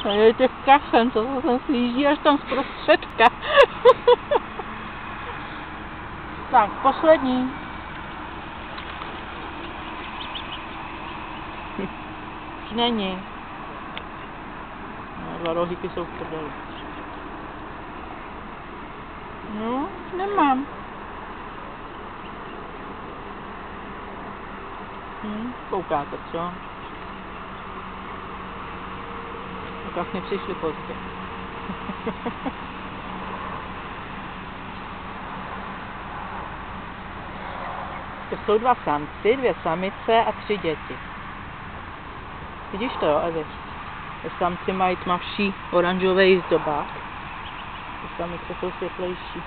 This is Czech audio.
A je těch kafen, co se sem sjíždí až tam zprostředka. Tak, poslední. Už není. No, 2 rohlíky jsou v prdeli. No, nemám. Koukáte, co? Vlastně přišli pozdě. To jsou 2 samci, 2 samice a 3 děti. Vidíš to, jo, Evi? Samci mají tmavší oranžový zdobák. Samice jsou světlejší.